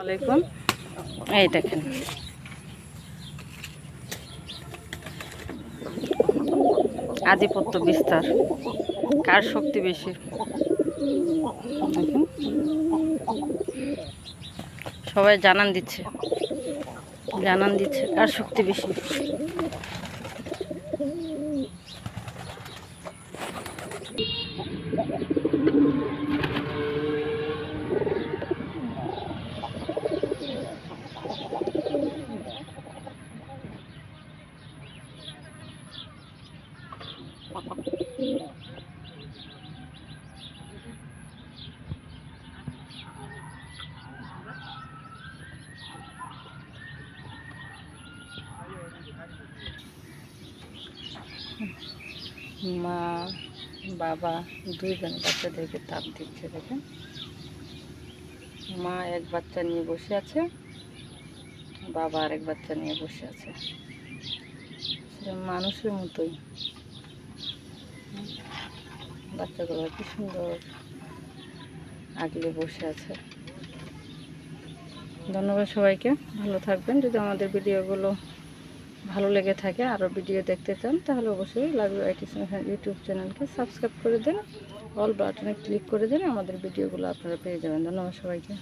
আলাইকুম। এই দেখেন আধিপত্য বিস্তার, কার শক্তি বেশি। দেখেন সবাই জানান দিচ্ছে কার শক্তি বেশি। মা বাবা দুইজন বাচ্চাদেরকে তাপ দিচ্ছে। দেখেন মা এক বাচ্চা নিয়ে বসে আছে, বাবা আরেক বাচ্চা নিয়ে বসে আছে। মানুষের মতোই বাচ্চাগুলো কি সুন্দর আগলে বসে আছে। ধন্যবাদ সবাইকে, ভালো থাকবেন। যদি আমাদের ভিডিওগুলো ভালো লেগে থাকে, আরও ভিডিও দেখতে চান, তাহলে অবশ্যই লাইভ আইটি ইউটিউব চ্যানেলকে সাবস্ক্রাইব করে দিন, অল বাটনে ক্লিক করে দিন, আমাদের ভিডিওগুলো আপনারা পেয়ে যাবেন। ধন্যবাদ সবাইকে।